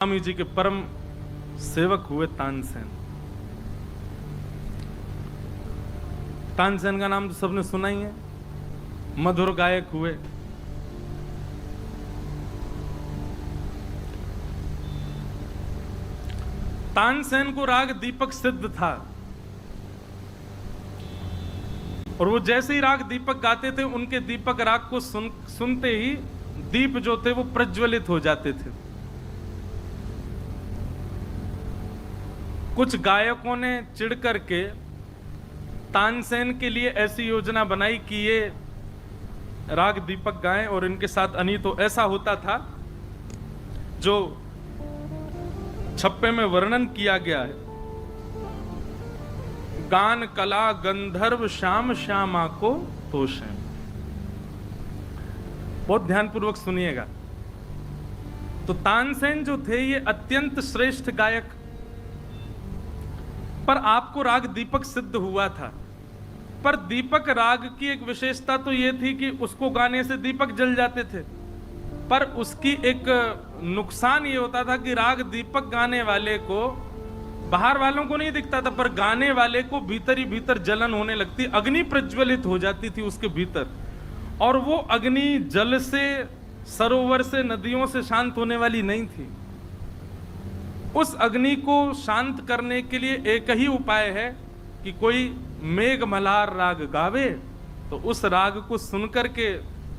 स्वामी जी के परम सेवक हुए तानसेन। तानसेन का नाम तो सबने सुना ही है, मधुर गायक हुए। तानसेन को राग दीपक सिद्ध था और वो जैसे ही राग दीपक गाते थे, उनके दीपक राग को सुनते ही दीप जो थे वो प्रज्वलित हो जाते थे। कुछ गायकों ने चिढ़ करके तानसेन के लिए ऐसी योजना बनाई कि ये राग दीपक गाएं और इनके साथ अनीतो ऐसा होता था जो छप्पे में वर्णन किया गया है। गान कला गंधर्व श्याम श्यामा को तोषें। बहुत ध्यानपूर्वक सुनिएगा। तो तानसेन जो थे ये अत्यंत श्रेष्ठ गायक, पर आपको राग दीपक सिद्ध हुआ था। पर दीपक राग की एक विशेषता तो यह थी कि उसको गाने से दीपक जल जाते थे, पर उसकी एक नुकसान ये होता था कि राग दीपक गाने वाले को बाहर वालों को नहीं दिखता था, पर गाने वाले को भीतर ही भीतर जलन होने लगती, अग्नि प्रज्वलित हो जाती थी उसके भीतर। और वो अग्नि जल से, सरोवर से, नदियों से शांत होने वाली नहीं थी। उस अग्नि को शांत करने के लिए एक ही उपाय है कि कोई मेघ मल्हार राग गावे, तो उस राग को सुनकर के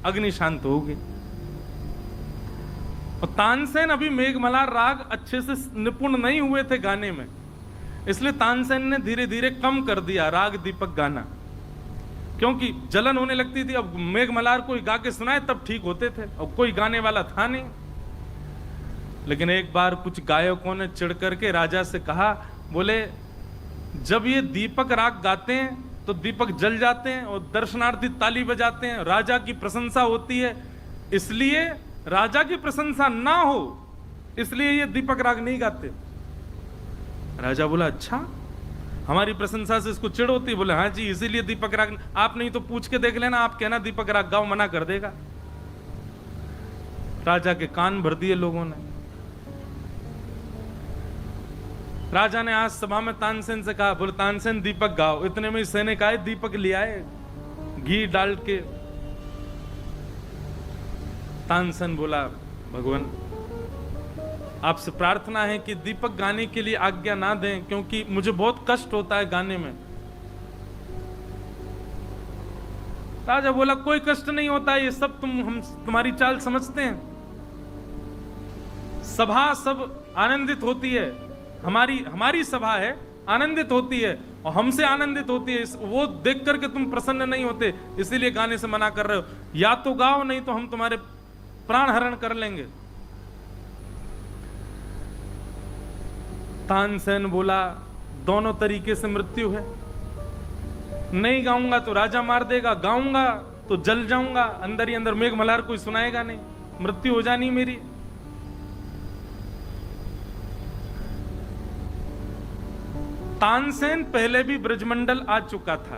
अग्नि शांत होगी। और तानसेन अभी मेघ मल्हार राग अच्छे से निपुण नहीं हुए थे गाने में, इसलिए तानसेन ने धीरे धीरे कम कर दिया राग दीपक गाना, क्योंकि जलन होने लगती थी। अब मेघ मल्हार कोई गा के सुनाए तब ठीक होते थे, अब कोई गाने वाला था नहीं। लेकिन एक बार कुछ गायकों ने चिढ़ करके राजा से कहा, बोले जब ये दीपक राग गाते हैं तो दीपक जल जाते हैं और दर्शनार्थी ताली बजाते हैं, राजा की प्रशंसा होती है, इसलिए राजा की प्रशंसा ना हो इसलिए ये दीपक राग नहीं गाते। राजा बोला, अच्छा हमारी प्रशंसा से इसको चिढ़ होती? बोले हाँ जी, इसीलिए दीपक राग। आप नहीं तो पूछ के देख लेना, आप कहना दीपक राग गाओ, मना कर देगा। राजा के कान भर दिए लोगों ने। राजा ने आज सभा में तानसेन से कहा, बोले तानसेन दीपक गाओ। इतने में सैनिक आए, दीपक ले आए घी डाल के। तानसेन बोला, भगवान आपसे प्रार्थना है कि दीपक गाने के लिए आज्ञा ना दें, क्योंकि मुझे बहुत कष्ट होता है गाने में। राजा बोला, कोई कष्ट नहीं होता, ये सब हम तुम्हारी चाल समझते हैं। सभा सब आनंदित होती है, हमारी सभा है, आनंदित होती है और हमसे आनंदित होती है, वो देख करके तुम प्रसन्न नहीं होते, इसीलिए गाने से मना कर रहे हो। या तो गाओ, नहीं तो हम तुम्हारे प्राण हरण कर लेंगे। तानसेन बोला, दोनों तरीके से मृत्यु है। नहीं गाऊंगा तो राजा मार देगा, गाऊंगा तो जल जाऊंगा, अंदर ही अंदर मेघ मल्हार कोई सुनाएगा नहीं, मृत्यु हो जानी मेरी। तानसेन पहले भी ब्रजमंडल आ चुका था,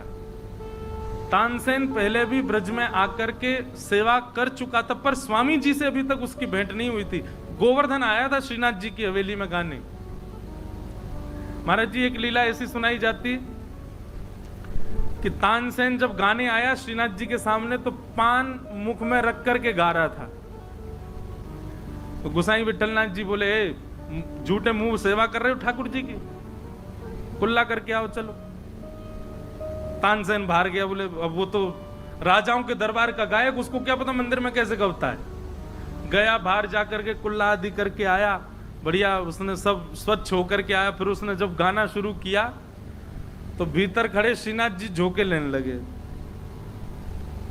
तानसेन पहले भी ब्रज में आकर के सेवा कर चुका था, पर स्वामी जी से अभी तक उसकी भेंट नहीं हुई थी। गोवर्धन आया था श्रीनाथ जी की हवेली में गाने। महाराज जी, एक लीला ऐसी सुनाई जाती कि तानसेन जब गाने आया श्रीनाथ जी के सामने, तो पान मुख में रख करके गा रहा था। तो गोसाई विठलनाथ जी बोले, झूठे मुंह सेवा कर रहे हो ठाकुर जी की, कुल्ला करके आओ चलो। तानसेन बाहर गया, बोले अब वो तो राजाओं के दरबार का गायक, उसको क्या पता मंदिर में कैसे गाता है। गया, बाहर जाकर के कुल्ला आदि करके आया, बढ़िया उसने सब स्वच्छ होकर के आया। फिर उसने जब गाना शुरू किया तो भीतर खड़े श्रीनाथ जी झोंके लेने लगे,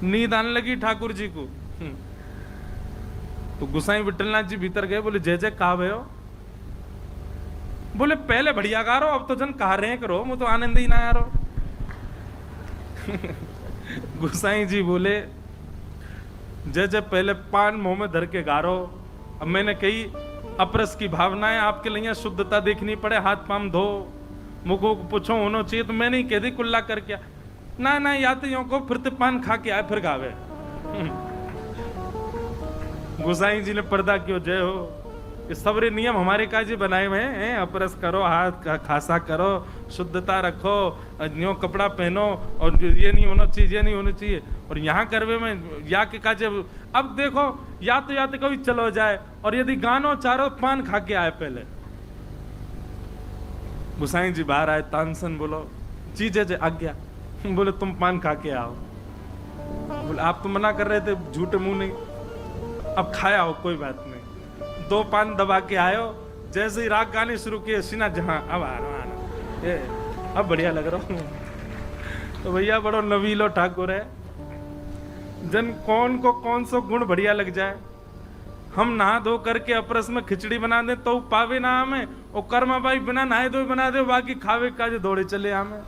नींद आने लगी ठाकुर जी को। तो गोसाई विठलनाथ जी भीतर गए, बोले जय जय कहा भय हो? बोले पहले बढ़िया गा रहो, अब तो जन कहा रहे करो, मुझे तो आनंद ही ना आ रहा। गोसाई जी बोले, जय जय पहले पान मुंह में धर के गा रहो, अब मैंने कही अपरस की भावनाएं आपके लिए शुद्धता देखनी पड़े, हाथ पाम धो, मुखो को पूछो होना चाहिए, तो मैं नहीं कह दी कुल्ला करके ना यात्रियों को फिर पान खा के आए फिर गावे। गोसाई जी ने पर्दा क्यों, जय हो। ये सबरे नियम हमारे काजी बनाए हुए हैं, अपरस करो, हाथ खासा करो, शुद्धता रखो, न्यो कपड़ा पहनो, और ये नहीं होना चाहिए, ये नहीं होना चाहिए। और यहाँ करवे में या के काजे, अब देखो या तो कभी चलो जाए, और यदि गानो चारो पान खा के आए पहले। गुसाई जी बाहर आए, तानसेन बोलो चीजे जे आज्ञा, बोले तुम पान खा के आओ। बोले आप तो मना कर रहे थे, झूठे मुंह नहीं, अब खाया हो कोई बात नहीं। 2 पान दबा के आयो, जैसे ही राग गाने शुरू किए सीना जहां, अब आ रहा, अब बढ़िया लग रहा हूं। तो भैया बड़ो नवीलो ठाकुर है, जन कौन को कौन सो गुण बढ़िया लग जाए। हम नहा धो करके अपरस में खिचड़ी बना दे तो पावे ना हमें, और कर्मा भाई बिना नहाए धोए बना दे, बाकी खावे काजे दौड़े चले हमें।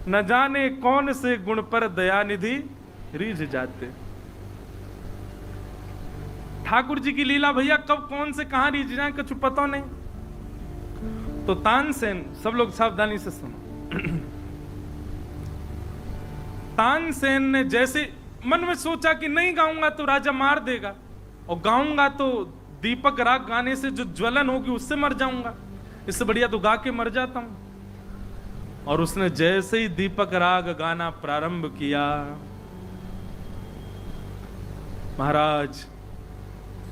न जाने कौन से गुण पर दया निधि रीझ जाते। ठाकुर जी की लीला भैया कब कौन से कहां रीझ जाए कुछ पता नहीं। तो तानसेन, सब लोग सावधानी से सुनो। तानसेन ने जैसे मन में सोचा कि नहीं गाऊंगा तो राजा मार देगा, और गाऊंगा तो दीपक राग गाने से जो ज्वलन होगी उससे मर जाऊंगा, इससे बढ़िया तो गा के मर जाता हूं। और उसने जैसे ही दीपक राग गाना प्रारंभ किया, महाराज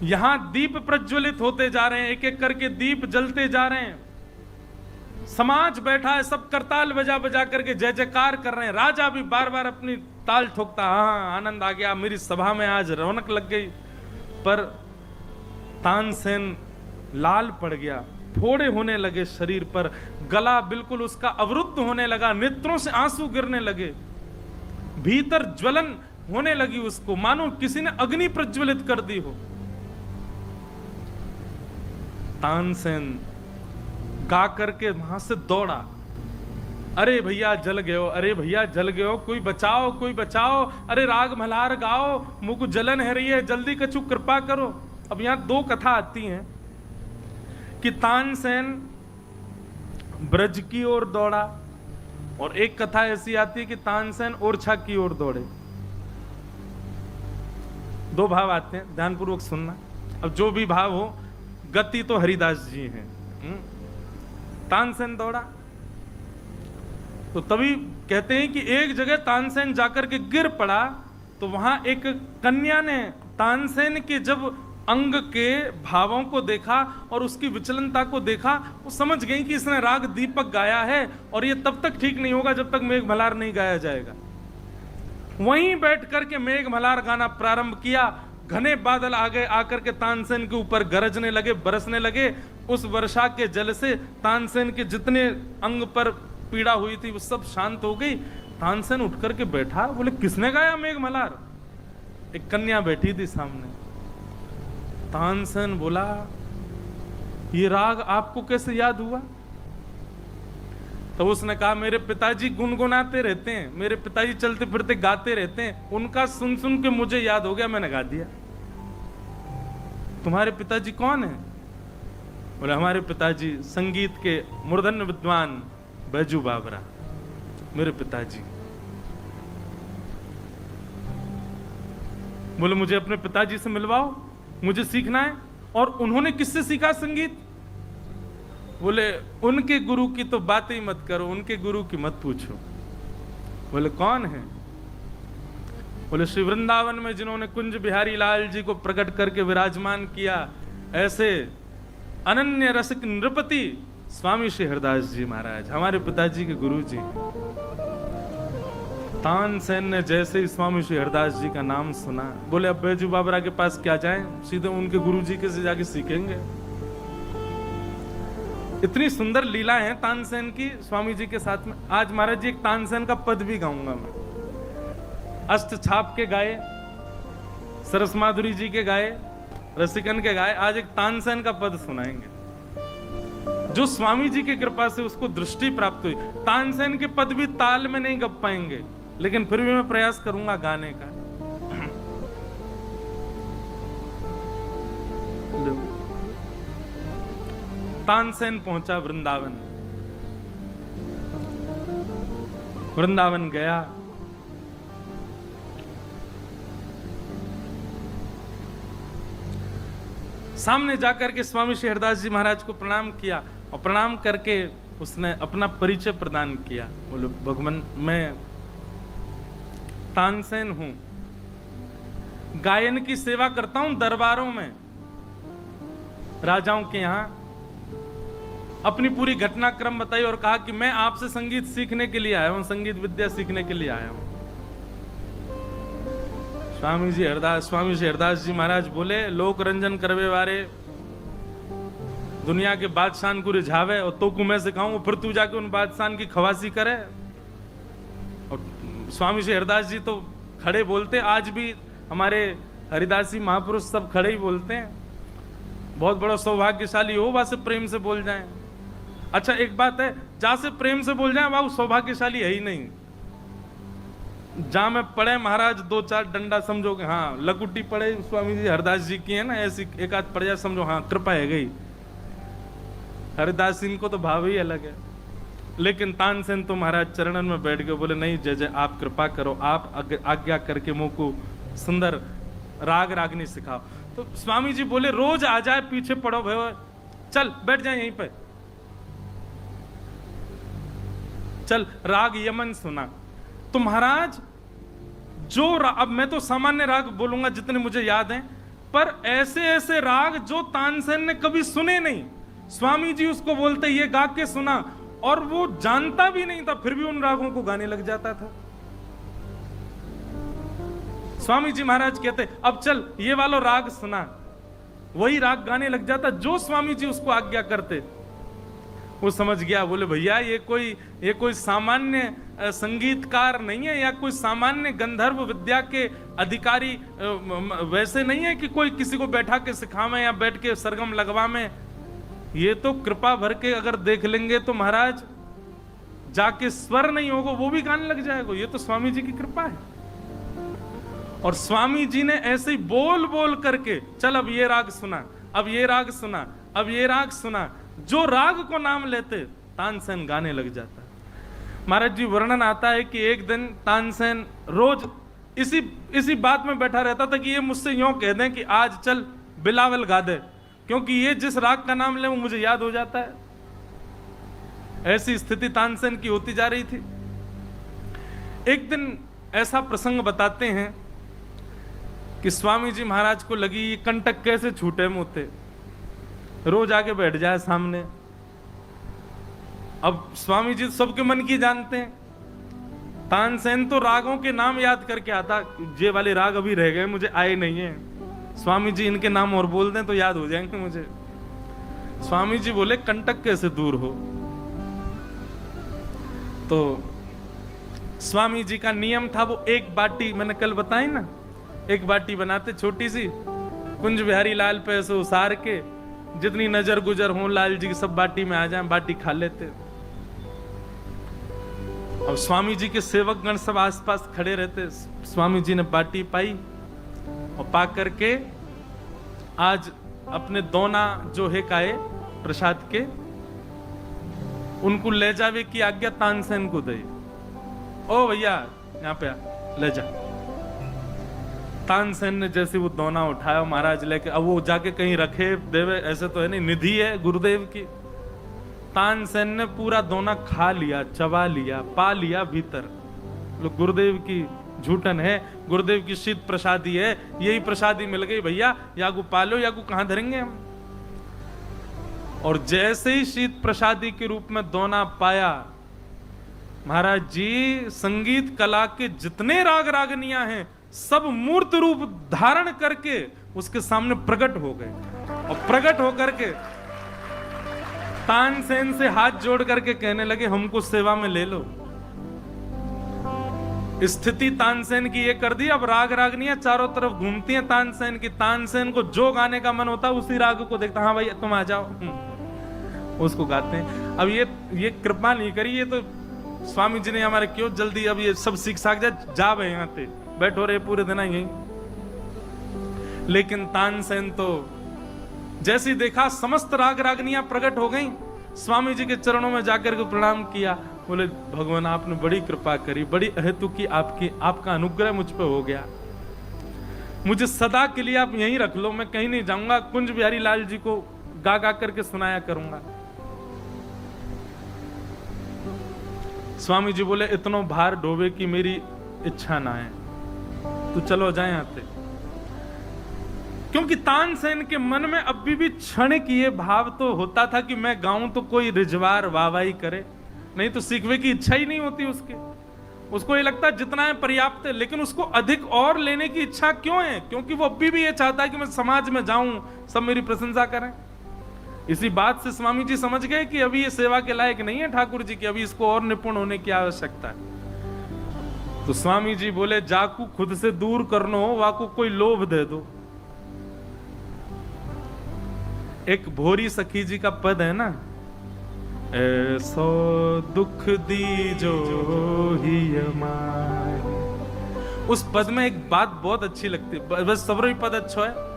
यहां दीप प्रज्वलित होते जा रहे हैं, एक एक करके दीप जलते जा रहे हैं। समाज बैठा है, सब करताल बजा बजा करके जय जयकार कर रहे हैं। राजा भी बार बार अपनी ताल ठोकता, हाँ आनंद आ गया, मेरी सभा में आज रौनक लग गई। पर तानसेन लाल पड़ गया, फोड़े होने लगे शरीर पर, गला बिल्कुल उसका अवरुद्ध होने लगा, नेत्रों से आंसू गिरने लगे, भीतर ज्वलन होने लगी उसको, मानो किसी ने अग्नि प्रज्वलित कर दी हो। तानसेन गा करके वहां से दौड़ा, अरे भैया जल गए हो, अरे भैया जल गए हो, कोई बचाओ कोई बचाओ, अरे राग मल्हार गाओ, मुझको जलन है रही है, जल्दी कछु कृपा करो। अब यहां 2 कथा आती हैं कि तानसेन ब्रज की ओर दौड़ा, और एक कथा ऐसी आती है कि तानसेन ओरछा की ओर दौड़े। 2 भाव आते हैं, ध्यानपूर्वक सुनना। अब जो भी भाव हो, गति तो हरिदास जी हैं। तानसेन दौड़ा तो तभी कहते हैं कि एक जगह तानसेन जाकर के गिर पड़ा, तो वहां एक कन्या ने तानसेन के जब अंग के भावों को देखा और उसकी विचलनता को देखा, वो समझ गई कि इसने राग दीपक गाया है, और ये तब तक ठीक नहीं होगा जब तक मेघ मल्हार नहीं गाया जाएगा। वहीं बैठ करके मेघ मल्हार गाना प्रारंभ किया। घने बादल आ गए, आकर के तानसेन के ऊपर गरजने लगे, बरसने लगे। उस वर्षा के जल से तानसेन के जितने अंग पर पीड़ा हुई थी वो सब शांत हो गई। तानसेन उठ करके बैठा, बोले किसने गाया मेघ मल्हार? एक कन्या बैठी थी सामने। तानसेन बोला ये राग आपको कैसे याद हुआ? तो उसने कहा मेरे पिताजी गुनगुनाते रहते हैं, मेरे पिताजी चलते फिरते गाते रहते हैं, उनका सुन सुन के मुझे याद हो गया, मैंने गा दिया। तुम्हारे पिताजी कौन है? बोले हमारे पिताजी संगीत के मूर्धन्य विद्वान बैजू बाबरा, मेरे पिताजी। बोले मुझे अपने पिताजी से मिलवाओ, मुझे सीखना है। और उन्होंने किससे सीखा संगीत? बोले उनके गुरु की तो बात ही मत करो, उनके गुरु की मत पूछो। बोले कौन है? बोले श्री वृंदावन में जिन्होंने कुंज बिहारी लाल जी को प्रकट करके विराजमान किया, ऐसे अनन्य रसिक नृपति स्वामी श्री हरदास जी महाराज, हमारे पिताजी के गुरु जी। तानसेन ने जैसे ही स्वामी श्री हरदास जी का नाम सुना, बोले अब बैजू बाबरा के पास क्या जाएं, सीधे उनके गुरु जी के से जाके सीखेंगे। इतनी सुंदर लीला है तानसेन की स्वामी जी के साथ में। आज महाराज जी एक तानसेन का पद भी गाऊंगा मैं। अष्ट छाप के गाए, सरस माधुरी जी के गाए, रसिकन के गाए, आज एक तानसेन का पद सुनाएंगे। जो स्वामी जी की कृपा से उसको दृष्टि प्राप्त हुई। तानसेन के पद भी ताल में नहीं गप पाएंगे, लेकिन फिर भी मैं प्रयास करूंगा गाने का। तानसेन पहुंचा वृंदावन। वृंदावन गया, सामने जाकर के स्वामी श्री हरिदास जी महाराज को प्रणाम किया और प्रणाम करके उसने अपना परिचय प्रदान किया। बोले भगवान मैं तानसेन हूं, गायन की सेवा करता हूं दरबारों में, राजाओं के यहां। अपनी पूरी घटनाक्रम बताई और कहा कि मैं आपसे संगीत सीखने के लिए आया हूं, संगीत विद्या सीखने के लिए आया हूं। स्वामी श्री हरिदास जी महाराज बोले लोक रंजन करवे वारे, दुनिया के बादशाह को रिझावे और तो को मैं सिखाऊं, फिर तू जाके उन बादशाह की खवासी करे। और स्वामी श्री हरिदास जी तो खड़े बोलते, आज भी हमारे हरिदासी महापुरुष सब खड़े ही बोलते हैं। बहुत बड़ा सौभाग्यशाली हो वहां से प्रेम से बोल जाएं। अच्छा एक बात है, जहां से प्रेम से बोल जाएं वहां सौभाग्यशाली है ही नहीं। जहां में पढ़े महाराज 2-4 डंडा समझो कि हाँ लकुटी पड़े स्वामी जी हरिदास जी की है ना, ऐसी एक आध पड़ जाए समझो हाँ कृपा है गई। हरिदास सिंह को तो भाव ही अलग है। लेकिन तानसेन तो महाराज चरणन में बैठ के बोले नहीं जय जय आप कृपा करो, आप आज्ञा करके मुंह को सुंदर राग रागनी सिखाओ। तो स्वामी जी बोले रोज आ जाए, पीछे पड़ो भाई, चल बैठ जाए यहीं पे, चल राग यमन सुना। तो महाराज जो अब मैं तो सामान्य राग बोलूंगा जितने मुझे याद हैं, पर ऐसे ऐसे राग जो तानसेन ने कभी सुने नहीं, स्वामी जी उसको बोलते ये गा के सुना, और वो जानता भी नहीं था फिर भी उन रागों को गाने लग जाता था। स्वामी जी महाराज कहते अब चल ये वाला राग सुना, वही राग गाने लग जाता जो स्वामी जी उसको आज्ञा करते। वो समझ गया, बोले भैया ये कोई सामान्य संगीतकार नहीं है या कोई सामान्य गंधर्व विद्या के अधिकारी वैसे नहीं है कि कोई किसी को बैठा के सिखावे या बैठ के सरगम लगवावे। ये तो कृपा भर के अगर देख लेंगे तो महाराज जाके स्वर नहीं होगा वो भी गाने लग जाएगा। ये तो स्वामी जी की कृपा है। और स्वामी जी ने ऐसे ही बोल बोल करके चल अब ये राग सुना, अब ये राग सुना, अब ये राग सुना, जो राग को नाम लेते तानसेन गाने लग जाता। महाराज जी वर्णन आता है कि एक दिन तानसेन रोज इसी बात में बैठा रहता था कि ये मुझसे यूं कह दें कि आज चल बिलावल गा दे, क्योंकि ये जिस राग का नाम ले वो मुझे याद हो जाता है। ऐसी स्थिति तानसेन की होती जा रही थी। एक दिन ऐसा प्रसंग बताते हैं कि स्वामी जी महाराज को लगी ये कंटक कैसे छूटे मुझसे, रोज आके बैठ जाए सामने। अब स्वामी जी सबके मन की जानते हैं। तानसेन तो रागों के नाम याद करके आता, ये वाले राग अभी रह गए मुझे आए नहीं है, स्वामी जी इनके नाम और बोल दें तो याद हो जाएंगे मुझे। स्वामी जी बोले कंटक कैसे दूर हो। तो स्वामी जी का नियम था वो एक बाटी, मैंने कल बताई ना, एक बाटी बनाते छोटी सी, कुंज बिहारी लाल पे ऐसे उसार के जितनी नजर गुजर हो लाल जी की सब बाटी में आ जाए, बाटी खा लेते। अब स्वामी जी के सेवक गण सब आसपास खड़े रहते। स्वामी जी ने बाटी पाई और पा करके आज अपने दोना जो है काए प्रसाद के उनको ले जावे की आज्ञा तानसेन को दे। ओ भैया यहाँ पे ले जा। तानसेन ने जैसे वो दोना उठाया महाराज लेके, अब वो जाके कहीं रखे देवे ऐसे तो है नहीं, निधि है गुरुदेव की। तानसेन ने पूरा दोना खा लिया, चबा लिया, पा लिया भीतर। गुरुदेव की झूठन है, गुरुदेव की शीत प्रसादी है, यही प्रसादी मिल गई भैया, या को पालो या को कहां धरेंगे हम। और जैसे ही शीत प्रसादी के रूप में दोना पाया, महाराज जी संगीत कला के जितने राग रागनियां हैं सब मूर्त रूप धारण करके उसके सामने प्रकट हो गए। और प्रकट होकर के तानसेन से हाथ जोड़ करके कहने लगे हमको सेवा में ले लो। स्थिति तानसेन की ये कर दी, अब राग रागनियां चारों तरफ घूमती हैं तानसेन की। तानसेन को जो गाने का मन होता उसी राग को देखता, हाँ भाई तुम आ जाओ, उसको गाते हैं। अब ये कृपा नहीं करी, ये तो स्वामी जी ने हमारे क्यों जल्दी अब ये सब सीख साख जा भाई यहाँ पे बैठो रहे पूरे दिन यही। लेकिन तानसेन तो जैसी देखा समस्त राग रागनियां प्रकट हो गईं, स्वामी जी के चरणों में जाकर के प्रणाम किया। बोले भगवान आपने बड़ी कृपा करी, बड़ी अहेतु की आपका अनुग्रह मुझ पे हो गया। मुझे सदा के लिए आप यहीं रख लो, मैं कहीं नहीं जाऊंगा, कुंज बिहारी लाल जी को गा गा करके सुनाया करूंगा। स्वामी जी बोले इतना भार डोबे की मेरी इच्छा ना है, तो चलो जाए यहां से। क्योंकि तानसेन के मन में अभी भी क्षणिक ये भाव तो होता था कि मैं गाऊं तो कोई रिजवार वाहवाही करे, नहीं तो सीखने की इच्छा ही नहीं होती उसको ये लगता है जितना है पर्याप्त है। लेकिन उसको अधिक और लेने की इच्छा क्यों है? क्योंकि वो अभी भी ये चाहता है कि मैं समाज में जाऊं, सब मेरी प्रशंसा करें। इसी बात से स्वामी जी समझ गए कि अभी ये सेवा के लायक नहीं है ठाकुर जी की, अभी इसको और निपुण होने की आवश्यकता है। तो स्वामी जी बोले जाकू खुद से दूर करनो हो, वाकू कोई लोभ दे दो। एक भोरी सखी जी का पद है ना, ऐसो दुख दीजो ही हमारे, उस पद में एक बात बहुत अच्छी लगती है, बस सबरो ही पद अच्छा है।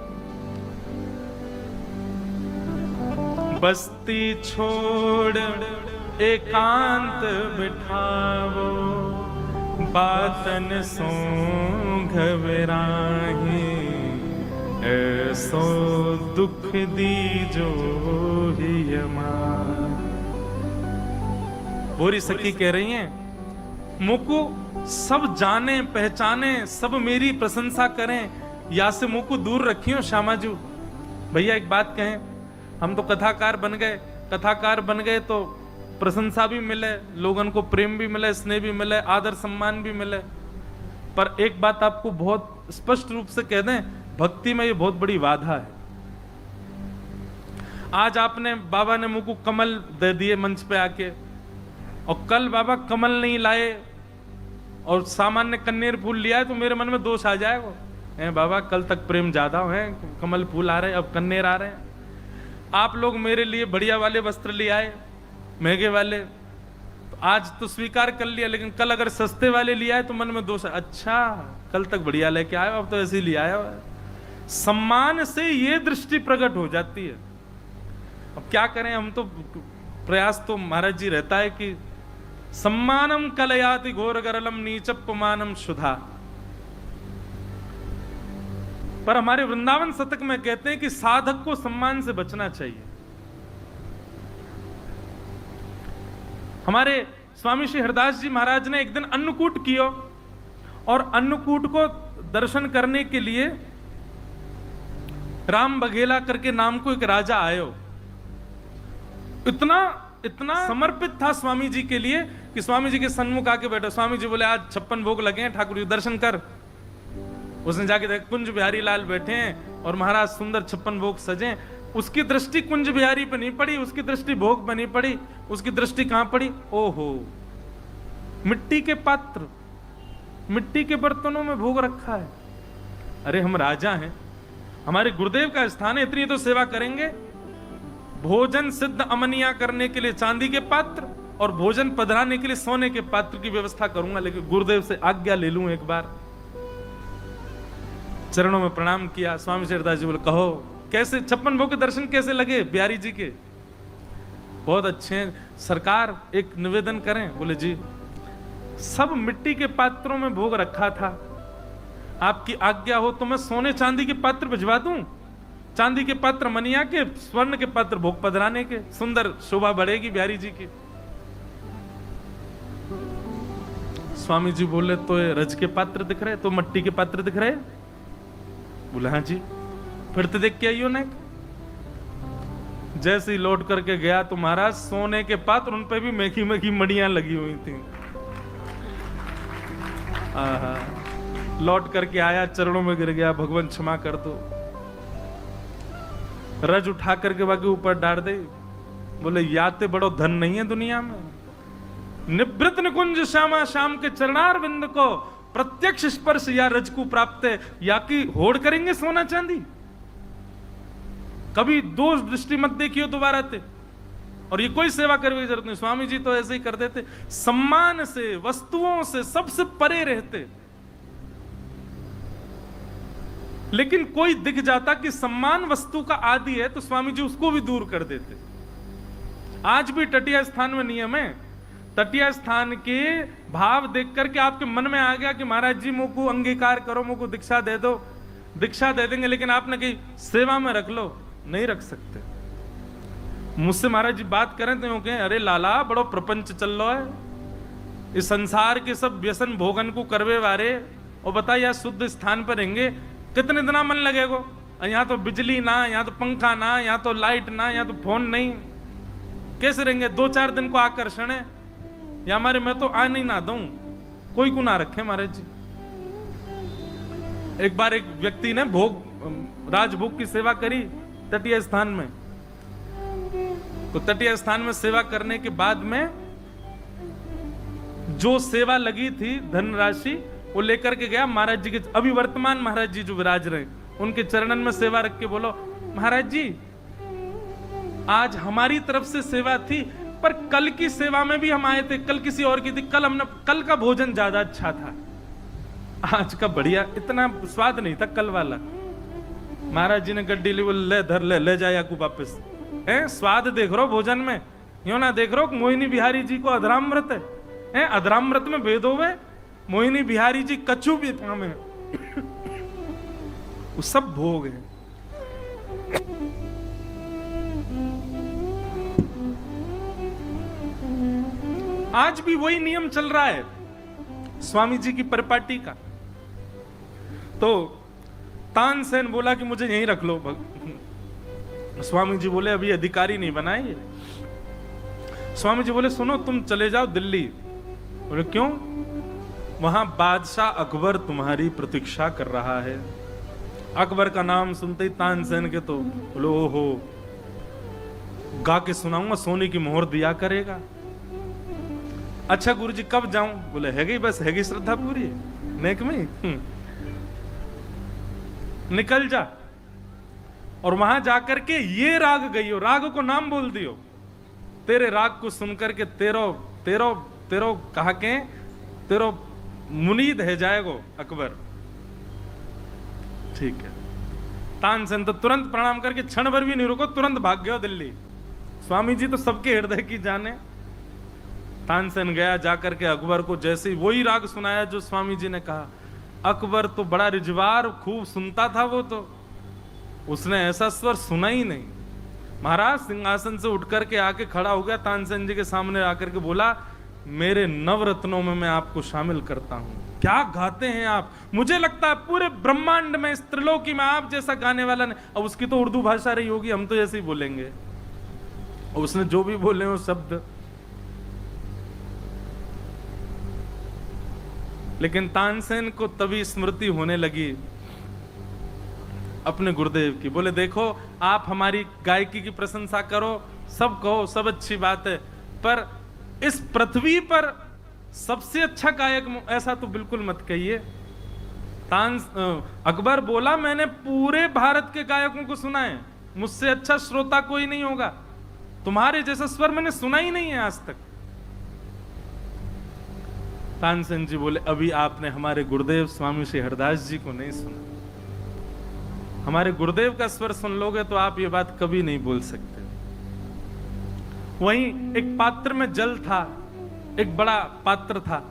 बस्ती छोड़ एकांत बिठावो, बातन सो घबराही, ऐसो दुख दीजो ही हमारे। बोरी सखी कह रही हैं मुझको सब जाने पहचाने, सब मेरी प्रशंसा करें, या से मुझको दूर रखियो श्यामाजू। भैया एक बात कहें, हम तो कथाकार बन गए तो प्रशंसा भी मिले, लोगों को प्रेम भी मिले, स्नेह भी मिले, आदर सम्मान भी मिले, पर एक बात आपको बहुत स्पष्ट रूप से कह दें, भक्ति में ये बहुत बड़ी बाधा है। आज आपने बाबा ने मुझको कमल दे दिए मंच पे आके, और कल बाबा कमल नहीं लाए और सामान्य कन्नेर फूल लिया है, तो मेरे मन में दोष आ जाएगा, बाबा कल तक प्रेम ज्यादा है, कमल फूल आ रहे हैं, अब कन्नेर आ रहे हैं। आप लोग मेरे लिए बढ़िया वाले वस्त्र ले आए, महंगे वाले, तो आज तो स्वीकार कर लिया, लेकिन कल अगर सस्ते वाले ले आए तो मन में दोष, अच्छा कल तक बढ़िया लेके आए, अब तो ऐसे ही ले आया। सम्मान से ये दृष्टि प्रकट हो जाती है। अब क्या करें, हम तो प्रयास तो महाराज जी रहता है कि सम्मानम कलयाति घोर गरलम नीचपमानम शुधा, पर हमारे वृंदावन शतक में कहते हैं कि साधक को सम्मान से बचना चाहिए। हमारे स्वामी श्री हरदास जी महाराज ने एक दिन अन्नकूट किया, और अन्नकूट को दर्शन करने के लिए राम बघेला करके नाम को एक राजा आयो। इतना समर्पित था स्वामी जी के लिए कि स्वामी जी के सन्मुख आके बैठो। स्वामी जी बोले आज 56 भोग लगे हैं, ठाकुर जी दर्शन कर। उसने जाके देखा कुंज बिहारी लाल बैठे हैं और महाराज सुंदर 56 भोग सजे। उसकी दृष्टि कुंज बिहारी पे नहीं पड़ी, उसकी दृष्टि भोग पे नहीं पड़ी, उसकी दृष्टि कहां पड़ी? ओहो, मिट्टी के पात्र, मिट्टी के बर्तनों में भोग रखा है। अरे हम राजा हैं, हमारे गुरुदेव का स्थान है, इतनी तो सेवा करेंगे। भोजन सिद्ध अमनिया करने के लिए चांदी के पात्र और भोजन पधराने के लिए सोने के पात्र की व्यवस्था करूंगा, लेकिन गुरुदेव से आज्ञा ले लूं एक बार। चरणों में प्रणाम किया। स्वामी शेरदास जी बोले कहो कैसे 56 भोग के दर्शन कैसे लगे बिहारी जी के? बहुत अच्छे हैं सरकार, एक निवेदन करें। बोले जी, सब मिट्टी के पात्रों में भोग रखा था, आपकी आज्ञा हो तो मैं सोने चांदी के पात्र भिजवा दूं। चांदी के पात्र मनिया के, स्वर्ण के पात्र भोग पधराने के, सुंदर शोभा बढ़ेगी बिहारी जी की। स्वामी जी बोले तो ये रज के पात्र दिख रहे, तो मट्टी के पात्र दिख रहे? बोले हाँ जी। फिर तो देख के आइयो ना। जैसे ही लौट करके गया तो महाराज सोने के पात्र, उन पे भी मेघी मेघी मड़ियां लगी हुई थी। लौट करके आया, चरणों में गिर गया, भगवान क्षमा कर दो। रज उठा करके बाकी ऊपर डाल दे। बोले याते बड़ो धन नहीं है दुनिया में। निवृत्त निकुंज श्यामा, श्याम के चरणार बिंद को प्रत्यक्ष स्पर्श या रज को प्राप्त है, या कि होड़ करेंगे सोना चांदी। कभी दोष दृष्टि मत देखियो दोबारा ते। और ये कोई सेवा करने की जरूरत नहीं, स्वामी जी तो ऐसे ही कर देते, सम्मान से, वस्तुओं से, सबसे परे रहते। लेकिन कोई दिख जाता कि सम्मान वस्तु का आदि है तो स्वामी जी उसको भी दूर कर देते। आज भी तटीय स्थान में नियम है, तटीय स्थान के भाव देख करके आपके मन में आ गया कि महाराज जी मुझको अंगीकार करो, मुझको दीक्षा दे दो, दीक्षा दे देंगे, लेकिन आपने कही सेवा में रख लो, नहीं रख सकते। मुझसे महाराज जी बात करें तो यूं कहें, अरे लाला बड़ो प्रपंच चल रहा है, इस संसार के सब व्यसन भोगन को करवे वारे, और बता यार शुद्ध स्थान पर रहेंगे कितने दिना मन लगेगा? यहाँ तो बिजली ना, यहाँ तो पंखा ना, यहाँ तो लाइट ना, यहाँ तो फोन नहीं, कैसे रहेंगे? 2-4 दिन को आकर्षण है, या हमारे मैं तो आ नहीं ना दूं, कोई को ना रखे महाराज जी। एक बार एक व्यक्ति ने राजभोग की सेवा करी तटीय स्थान में, तो तटीय स्थान में सेवा करने के बाद में जो सेवा लगी थी धनराशि वो लेकर के गया महाराज जी के, अभी वर्तमान महाराज जी जो विराज रहे, उनके चरणन में सेवा रख के बोलो, महाराज जी आज हमारी तरफ से सेवा थी, पर कल की सेवा में भी हम आए थे, कल किसी और की थी, कल का भोजन ज्यादा अच्छा था, आज का बढ़िया इतना स्वाद नहीं था कल वाला। महाराज जी ने गड्डी ली, ले धर ले जाया को वापस, स्वाद देख रहो भोजन में, यूं ना देख रहो मोहिनी बिहारी जी को अधरामृत है, अधरामृत में भेद होवे, मोहिनी बिहारी जी कछु भी में वो सब भोग है। आज भी वही नियम चल रहा है स्वामी जी की परिपाटी का। तो तानसेन बोला कि मुझे यहीं रख लो। स्वामी जी बोले अभी अधिकारी नहीं बनाए। स्वामी जी बोले सुनो तुम चले जाओ दिल्ली। बोले क्यों? वहां बादशाह अकबर तुम्हारी प्रतीक्षा कर रहा है। अकबर का नाम सुनते ही तानसेन के तो बोले ओहो, गा के सुनाऊंगा, सोने की मोहर दिया करेगा। अच्छा गुरुजी कब जाऊं? बोले हैगी, बस हैगी श्रद्धा पूरी नेक में निकल जा। और वहां जाकर के ये राग गई हो, राग को नाम बोल दियो, तेरे राग को सुनकर के तेरो तेरो तेरो कहा के तेरो मुनीद है जाएगो अकबर। ठीक है। तानसेन तो तुरंत प्रणाम करके क्षण भर भी नहीं रुको, तुरंत भाग गया दिल्ली। स्वामी जी तो सबके हृदय की जाने। तानसेन गया, जाकर के अकबर को जैसे ही वही राग सुनाया जो स्वामी जी ने कहा। अकबर तो बड़ा रिजवार खूब सुनता था, वो तो उसने ऐसा स्वर सुना ही नहीं। महाराज सिंहासन से उठ करके आके खड़ा हो गया, तानसेन जी के सामने आकर के बोला मेरे नवरत्नों में मैं आपको शामिल करता हूं। क्या गाते हैं आप! मुझे लगता है पूरे ब्रह्मांड में, इस त्रिलोकी में आप जैसा गाने वाला नहीं। अब उसकी तो उर्दू भाषा रही होगी, हम तो ऐसे ही बोलेंगे। और उसने जो भी बोले वो शब्द, लेकिन तानसेन को तभी स्मृति होने लगी अपने गुरुदेव की। बोले देखो आप हमारी गायकी की प्रशंसा करो, सब कहो, सब अच्छी बात है, पर इस पृथ्वी पर सबसे अच्छा गायक ऐसा तो बिल्कुल मत कहिए। अकबर बोला मैंने पूरे भारत के गायकों को सुना है, मुझसे अच्छा श्रोता कोई नहीं होगा, तुम्हारे जैसा स्वर मैंने सुना ही नहीं है आज तक। तानसेन जी बोले अभी आपने हमारे गुरुदेव स्वामी श्री हरदास जी को नहीं सुना। हमारे गुरुदेव का स्वर सुन लोगे तो आप ये बात कभी नहीं बोल सकते। वहीं एक पात्र में जल था, एक बड़ा पात्र था,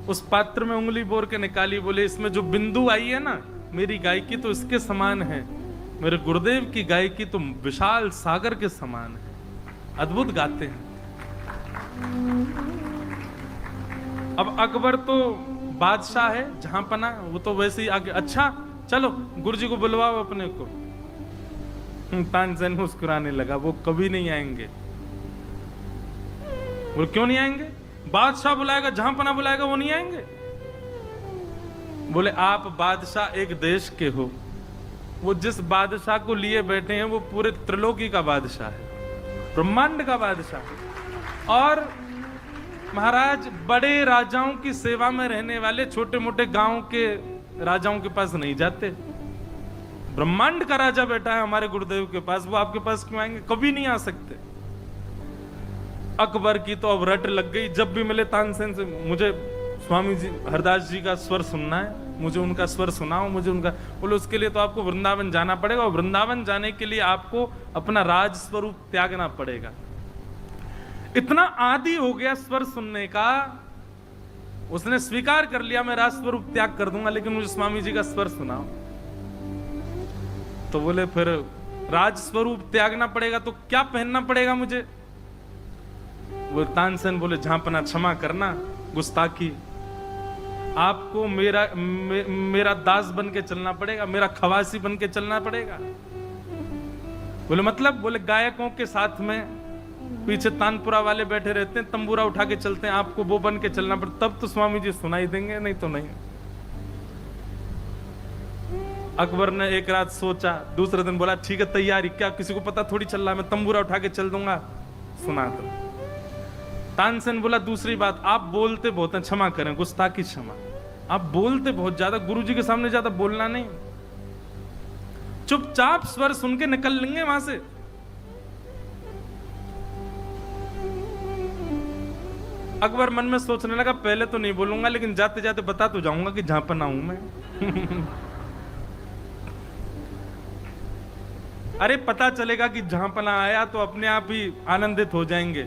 उस पात्र में उंगली बोर के निकाली, बोले इसमें जो बिंदु आई है ना, मेरी गायकी तो इसके समान है, मेरे गुरुदेव की गायकी तो विशाल सागर के समान है, अद्भुत गाते हैं। अब अकबर तो बादशाह है जहां पना, वो तो वैसे ही आगे, अच्छा चलो गुरुजी को बुलवाओ अपने को। तानसेन मुस्कुराने लगा, वो कभी नहीं आएंगे। वो क्यों नहीं आएंगे? बादशाह बुलाएगा, जहां पना बुलाएगा, वो नहीं आएंगे। बोले आप बादशाह एक देश के हो, वो जिस बादशाह को लिए बैठे हैं वो पूरे त्रिलोकी का बादशाह है, ब्रह्मांड का बादशाह। और महाराज बड़े राजाओं की सेवा में रहने वाले छोटे मोटे गांव के राजाओं के पास नहीं जाते। ब्रह्मांड का राजा बैठा है हमारे गुरुदेव के पास, वो आपके पास क्यों आएंगे? कभी नहीं आ सकते। अकबर की तो अब रट लग गई, जब भी मिले तानसेन से, मुझे स्वामी जी हरदास जी का स्वर सुनना है, मुझे उनका स्वर सुनाओ, मुझे उनका। बोले उसके लिए तो आपको वृंदावन जाना पड़ेगा, और वृंदावन जाने के लिए आपको अपना राज स्वरूप त्यागना पड़ेगा। इतना आदी हो गया स्वर सुनने का, उसने स्वीकार कर लिया मैं राज स्वरूप त्याग कर दूंगा, लेकिन मुझे स्वामी जी का स्वर सुनाओ। तो बोले फिर राज स्वरूप त्यागना पड़ेगा तो क्या पहनना पड़ेगा मुझे? वो तानसेन बोले झांपना क्षमा करना, गुस्ताखी, आपको मेरा दास बन के चलना पड़ेगा, मेरा खवासी बन के चलना पड़ेगा। बोले मतलब? बोले गायकों के साथ में पीछे तानपुरा वाले बैठे रहते हैं, तंबूरा उठा के चलते हैं, आपको वो बन के चलना पड़ता, तब तो स्वामी जी सुनाई देंगे, नहीं तो नहीं। अकबर ने एक रात सोचा, दूसरे दिन बोला ठीक है तैयारी, क्या किसी को पता थोड़ी चल रहा है, मैं तंबूरा उठा के चल दूंगा, सुना दो। तानसेन बोला दूसरी बात, आप बोलते बहुत हैं, क्षमा करें, गुस्ताखी क्षमा, आप बोलते बहुत ज्यादा, गुरुजी के सामने ज्यादा बोलना नहीं, चुपचाप स्वर सुन के निकल लेंगे वहां से। अकबर मन में सोचने लगा पहले तो नहीं बोलूंगा, लेकिन जाते जाते बता तो जाऊंगा कि झांपना हूं मैं। अरे पता चलेगा कि झांपना आया तो अपने आप ही आनंदित हो जाएंगे।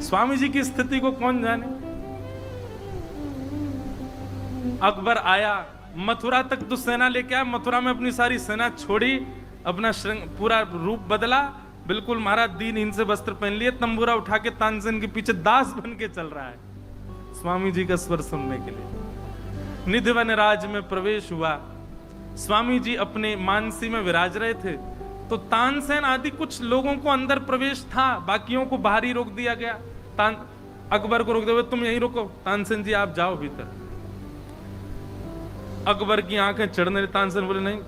स्वामी जी की स्थिति को कौन जाने। अकबर आया, मथुरा तक तो सेना लेके आया, मथुरा में अपनी सारी सेना छोड़ी, अपना पूरा रूप बदला, बिल्कुल महाराज दीनहीन से वस्त्र पहन लिए, तंबूरा उठा के तानसेन के पीछे दास बन के चल रहा है स्वामी जी का स्वर सुनने के लिए। निधिवन राज में प्रवेश हुआ, स्वामी जी अपने मानसी में विराज रहे थे, तो तानसेन आदि कुछ लोगों को अंदर प्रवेश था, बाकियों को बाहर ही रोक दिया गया। अकबर को रोक दिया, तुम यहीं रुको, तानसेन जी आप जाओ भीतर। अकबर की आंखें चढ़ने, तानसेन बोले नहीं,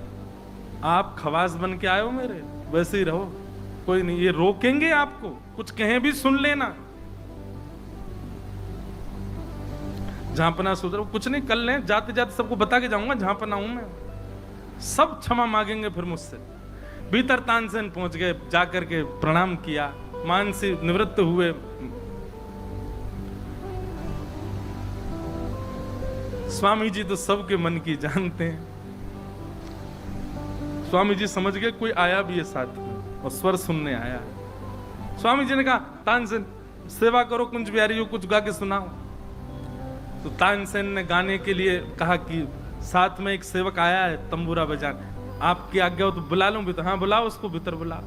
आप खवास बन के आए हो मेरे, वैसे ही रहो, कोई नहीं, ये रोकेंगे आपको, कुछ कहें भी सुन लेना। झांपना सोच रहा, कुछ नहीं, कल लें, जाते जाते सबको बता के जाऊंगा झांपना हूं मैं, सब क्षमा मांगेंगे फिर मुझसे। भीतर तानसेन पहुंच गए, जाकर के प्रणाम किया, मानसी निवृत्त हुए। स्वामी जी तो सबके मन की जानते हैं। स्वामी जी समझ गए कोई आया भी है साथ में और स्वर सुनने आया। स्वामी जी ने कहा तानसेन सेवा करो, कुंज बिहारी को कुछ गा के सुनाओ। तो तानसेन ने गाने के लिए कहा कि साथ में एक सेवक आया है तंबूरा बजाने, आपकी आज्ञा हो तो बुला लूं भीतर? हाँ बुलाओ उसको भीतर बुलाओ।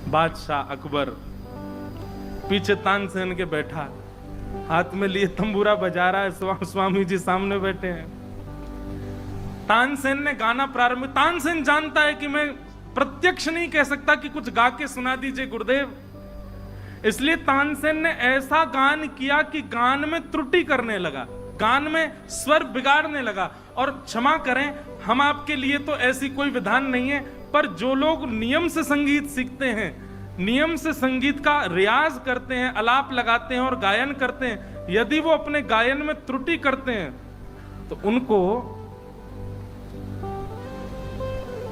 बादशाह अकबर पीछे तानसेन के बैठा, हाथ में लिए तंबूरा बजा रहा है, स्वामी जी सामने बैठे हैं। तानसेन ने गाना प्रारंभ, तानसेन जानता है कि मैं प्रत्यक्ष नहीं कह सकता कि कुछ गा के सुना दीजिए गुरुदेव, इसलिए तानसेन ने ऐसा गान किया कि गान में त्रुटि करने लगा, गान में स्वर बिगाड़ने लगा। और क्षमा करें, हम आपके लिए तो ऐसी कोई विधान नहीं है, पर जो लोग नियम से संगीत सीखते हैं, नियम से संगीत का रियाज करते हैं, अलाप लगाते हैं और गायन करते हैं, यदि वो अपने गायन में त्रुटि करते हैं तो उनको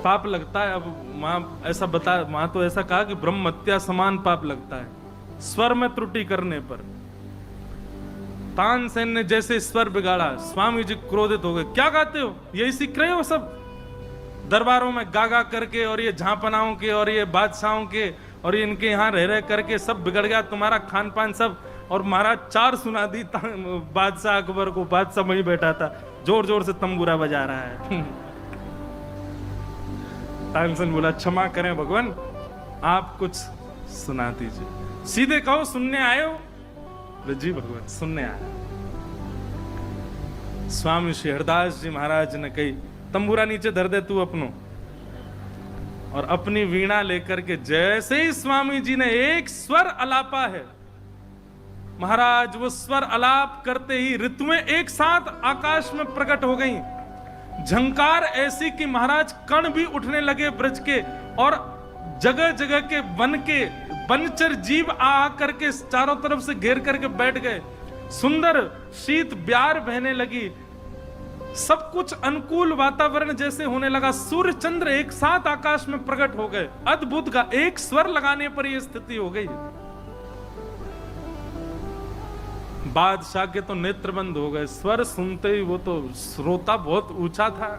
पाप लगता है। अब वहां तो ऐसा कहा कि ब्रह्म हत्या समान पाप लगता है स्वर में त्रुटि करने पर। तानसेन ने जैसे स्वर बिगाड़ा, स्वामी जी क्रोधित हो गए, क्या गाते हो, यही सीख रहे हो सब दरबारों में गा गा करके, और ये झांपनाओं के और ये बादशाहों के और ये इनके यहाँ रह रह करके सब बिगड़ गया तुम्हारा खान पान सब। और महाराज चार सुना दी बादशाह अकबर को, बादशाह वहीं बैठा था, जोर जोर से तंबूरा बजा रहा है। तानसेन बोला क्षमा करें भगवान, आप कुछ सुना दीजिए। सीधे कहो सुनने आए हो? जी भगवान सुनने आया। स्वामी श्री हरदास जी महाराज ने कही तंबूरा नीचे धर दे तू अपनो, और अपनी वीणा लेकर के जैसे ही स्वामी जी ने एक स्वर अलापा है, महाराज वो स्वर अलाप करते ही ऋतुएं एक साथ आकाश में प्रकट हो गईं। झंकार ऐसी कि महाराज कण भी उठने लगे ब्रज के, और जगह जगह के वनचर जीव आ करके चारों तरफ से घेर करके बैठ गए। सुंदर शीत ब्यार बहने लगी, सब कुछ अनुकूल वातावरण जैसे होने लगा। सूर्य चंद्र एक साथ आकाश में प्रकट हो गए। अद्भुत का एक स्वर लगाने पर यह स्थिति हो गई। बादशाह के तो नेत्र बंद हो गए, स्वर सुनते ही वो तो श्रोता बहुत ऊंचा था,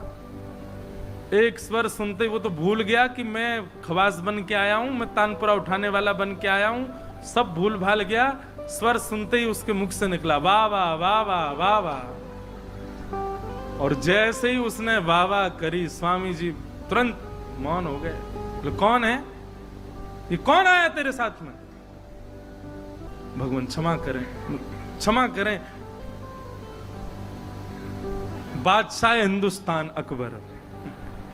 एक स्वर सुनते ही वो तो भूल गया कि मैं खवास बन के आया हूं, मैं तानपुरा उठाने वाला बन के आया हूं, सब भूल भाल गया। स्वर सुनते ही उसके मुख से निकला वाह वाह वाह वाह वाह वाह, और जैसे ही उसने वाह वाह करी, स्वामी जी तुरंत मौन हो गए। बोले कौन है ये, कौन आया तेरे साथ में? भगवान क्षमा करें, क्षमा करें, बादशाह हिंदुस्तान अकबर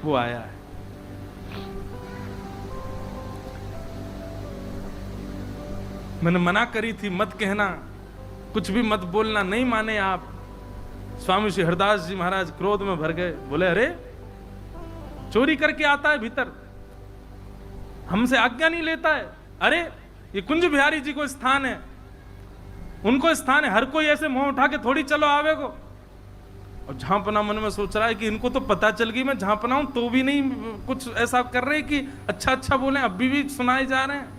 वो आया है। मैंने मना करी थी मत कहना, कुछ भी मत बोलना, नहीं माने आप। स्वामी श्री हरदास जी महाराज क्रोध में भर गए, बोले अरे चोरी करके आता है भीतर, हमसे आज्ञा नहीं लेता है। अरे ये कुंज बिहारी जी को स्थान है, उनको स्थान है, हर कोई ऐसे मुंह उठा के थोड़ी चलो आवे को। और झांपना मन में सोच रहा है कि इनको तो पता चल गई मैं झांपना हूं, तो भी नहीं कुछ ऐसा कर रहे कि अच्छा अच्छा बोले, अभी भी सुनाए जा रहे हैं।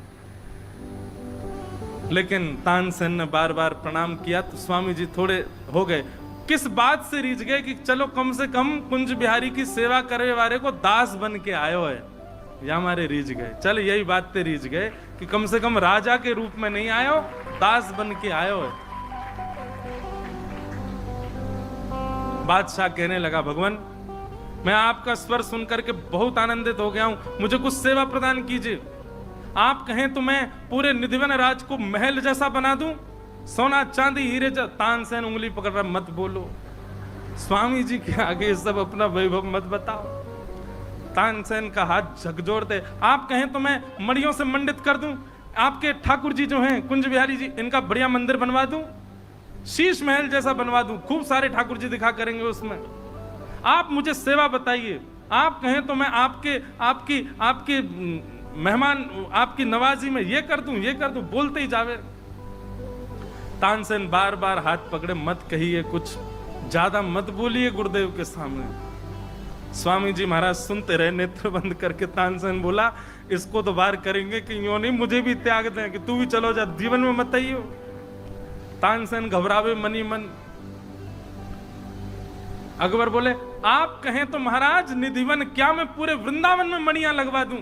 लेकिन तानसेन ने बार बार प्रणाम किया तो स्वामी जी थोड़े हो गए, किस बात से रीझ गए कि चलो कम से कम कुंज बिहारी की सेवा करे वाले को दास बन के आयो है, या हमारे रीझ गए। चल यही बात ते रीझ गए कि कम से कम राजा के रूप में नहीं आयो, दास बन के आयो है। बादशाह कहने लगा भगवान मैं आपका स्वर सुनकर के बहुत आनंदित हो गया हूं, मुझे कुछ सेवा प्रदान कीजिए। आप कहें तो मैं पूरे निधिवन राज को महल जैसा बना दूं, सोना चांदी हीरे जैसा। तानसेन उंगली पकड़ रहा, मत बोलो स्वामी जी के आगे सब अपना वैभव मत बताओ। तानसेन का हाथ झकझोर दे, आप कहें तो मैं मणियों से मंडित कर दूं, आपके ठाकुर जी जो हैं कुंज बिहारी जी, इनका बढ़िया मंदिर बनवा दूं, शीश महल जैसा बनवा दूं, खूब सारे ठाकुर जी दिखा करेंगे उसमें। आप मुझे सेवा बताइए, आप कहें तो मैं आपकी मेहमान, आपकी नवाजी में ये कर दूं, बोलते ही जावे। तानसेन बार बार हाथ पकड़े, मत कहिए, कुछ ज्यादा मत बोलिए गुरुदेव के सामने। स्वामी जी महाराज सुनते रहे नेत्र बंद करके। तानसेन बोला इसको तो बार करेंगे कि यूं नहीं, मुझे भी त्याग दें कि तू भी चलो जा, जीवन में मत आइयो। तानसेन घबरावे मनी मन। अकबर बोले आप कहें तो महाराज निधिवन क्या मैं पूरे वृंदावन में मणियां लगवा दूं।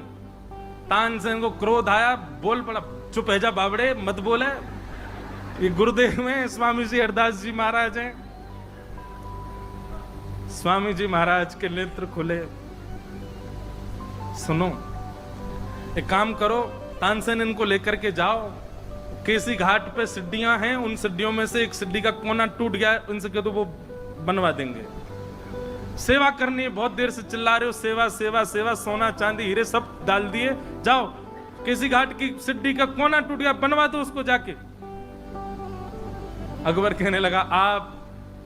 तानसेन को क्रोध आया, बोल पड़ा चुप है जा बावड़े, मत बोले, ये गुरुदेव में स्वामी जी हरदास जी महाराज हैं। स्वामी जी महाराज के नेत्र खुले, सुनो एक काम करो, तानसेन इनको लेकर के जाओ, केसी घाट पे सिड्डियां हैं, उन सिड्डियों में से एक सिड्डी का कोना टूट गया, उनसे कह दो वो बनवा देंगे। सेवा करनी है, बहुत देर से चिल्ला रहे हो, सेवा सेवा सेवा, सोना चांदी हीरे सब डाल दिए, जाओ केसी घाट की सिड्डी का कोना टूट गया, बनवा दो उसको जाके। अकबर कहने लगा आप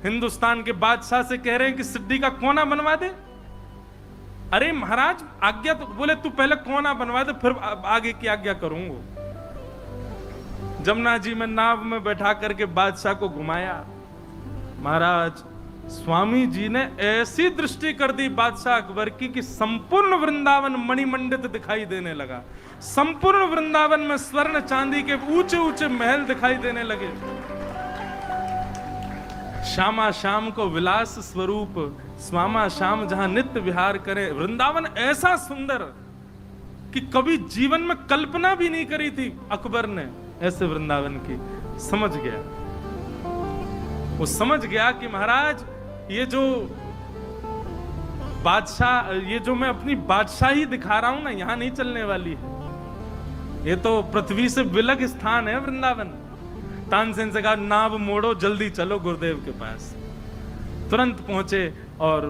हिंदुस्तान के बादशाह से कह रहे हैं कि सिड्डी का कोना बनवा दे? अरे महाराज आज्ञा तो, बोले तू पहले कोना बनवा दे फिर आगे की आज्ञा करूंगा। जमुना जी में नाव में बैठा करके बादशाह को घुमाया। महाराज स्वामी जी ने ऐसी दृष्टि कर दी बादशाह अकबर की कि संपूर्ण वृंदावन मणिमंडित दिखाई देने लगा। संपूर्ण वृंदावन में स्वर्ण चांदी के ऊंचे ऊंचे महल दिखाई देने लगे। श्यामा श्याम को विलास स्वरूप, स्वामा श्याम जहां नित्य विहार करे। वृंदावन ऐसा सुंदर कि कभी जीवन में कल्पना भी नहीं करी थी अकबर ने ऐसे वृंदावन की। समझ गया, वो समझ गया कि महाराज ये जो बादशाह, ये जो मैं अपनी बादशाही दिखा रहा हूं ना, यहां नहीं चलने वाली है। ये तो पृथ्वी से विलग स्थान है वृंदावन। तानसेन से कहा नाव मोड़ो, जल्दी चलो गुरुदेव के पास। तुरंत पहुंचे और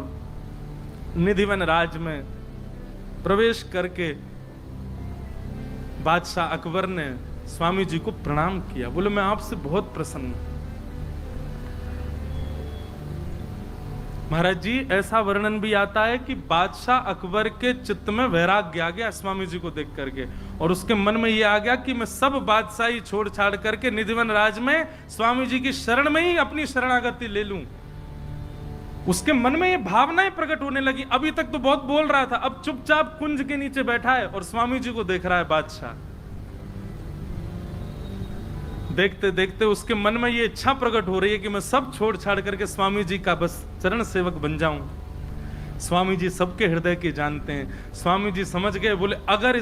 निधिवन राज में प्रवेश करके बादशाह अकबर ने स्वामी जी को प्रणाम किया। बोले मैं आपसे बहुत प्रसन्न हूं महाराज जी। ऐसा वर्णन भी आता है कि बादशाह अकबर के चित्त में वैराग्य आ गया स्वामी जी को देख करके, और उसके मन में यह आ गया कि मैं सब बादशाही छोड़ छाड़ करके निधिवन राज में स्वामी जी की शरण में ही अपनी शरणागति ले लूं। उसके मन में ये भावनाएं प्रकट होने लगी। अभी तक तो बहुत बोल रहा था, अब चुपचाप कुंज के नीचे बैठा है और स्वामी जी को देख रहा है बादशाह। देखते देखते उसके मन में ये इच्छा प्रकट हो रही है कि मैं सब छोड़ छाड़ करके स्वामी जी का बस चरण सेवक बन जाऊं। स्वामी जी सबके हृदय के जानते हैं। स्वामी जी समझ गए, बोले अगर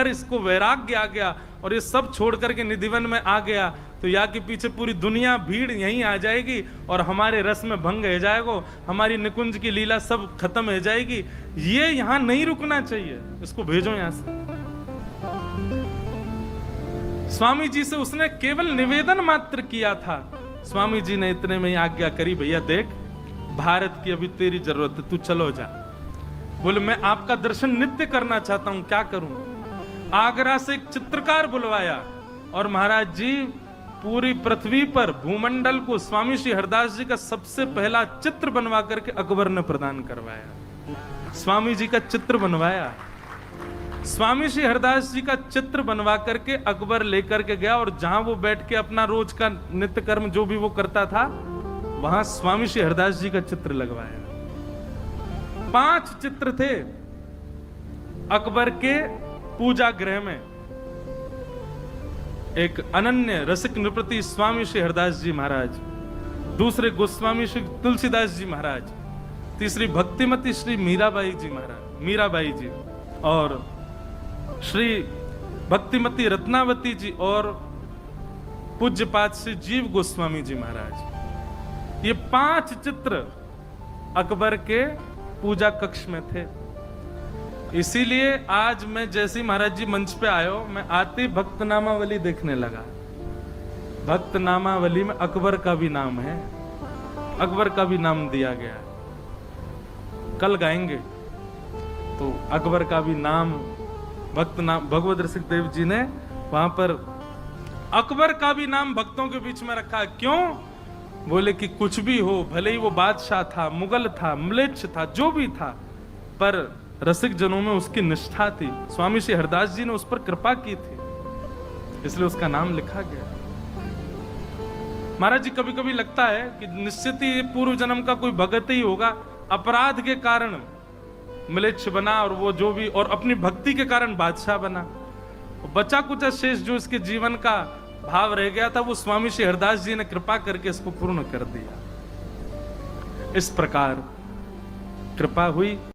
इसको वैराग्य आ गया और ये सब छोड़ करके निधिवन में आ गया तो या के पीछे पूरी दुनिया भीड़ यहीं आ जाएगी और हमारे रस में भंग हो जाएगा, हमारी निकुंज की लीला सब खत्म हो जाएगी। ये यहां नहीं रुकना चाहिए, इसको भेजो यहां से। स्वामी जी से उसने केवल निवेदन मात्र किया था। स्वामी जी ने इतने में ही आज्ञा करी, भैया देख भारत की अभी तेरी जरूरत है, तू चलो जा। बोले मैं आपका दर्शन नित्य करना चाहता हूं, क्या करूं? आगरा से एक चित्रकार बुलवाया और महाराज जी पूरी पृथ्वी पर भूमंडल को स्वामी श्री हरदास जी का सबसे पहला चित्र बनवा करके अकबर ने प्रदान करवाया। स्वामी जी का चित्र बनवाया, स्वामी श्री हरदास जी का चित्र बनवा करके अकबर लेकर के गया और जहां वो बैठ के अपना रोज का नित्य कर्म जो भी वो करता था वहां स्वामी श्री हरदास जी का चित्र लगवाया। 5 चित्र थे अकबर के पूजा गृह में। एक अनन्य रसिक नृपति स्वामी श्री हरदास जी महाराज, दूसरे गोस्वामी श्री तुलसीदास जी महाराज, तीसरी भक्तिमती श्री मीराबाई जी महाराज, मीराबाई जी, और श्री भक्तिमती रत्नावती जी और पूज्यपाद श्री जीव गोस्वामी जी महाराज। ये 5 चित्र अकबर के पूजा कक्ष में थे। इसीलिए आज मैं जैसे महाराज जी मंच पे आयो, मैं आते भक्त नामावली देखने लगा। भक्त नामावली में अकबर का भी नाम है, अकबर का भी नाम दिया गया। कल गाएंगे तो अकबर का भी नाम भक्त नाम भगवत रसिक देव जी ने वहां पर अकबर का भी नाम भक्तों के बीच में रखा। क्यों? बोले कि कुछ भी हो, भले ही वो बादशाह था, मुगल था, म्लेच्छ था, जो भी था, पर रसिक जनों में उसकी निष्ठा थी। स्वामी श्री हरदास जी ने उस पर कृपा की थी, इसलिए उसका नाम लिखा गया। महाराज जी कभी कभी लगता है कि निश्चित ही पूर्व जन्म का कोई भगत ही होगा, अपराध के कारण म्लेच्छ बना और वो जो भी, और अपनी भक्ति के कारण बादशाह बना। बचा कुचा शेष जो इसके जीवन का भाव रह गया था वो स्वामी श्री हरदास जी ने कृपा करके इसको पूर्ण कर दिया। इस प्रकार कृपा हुई।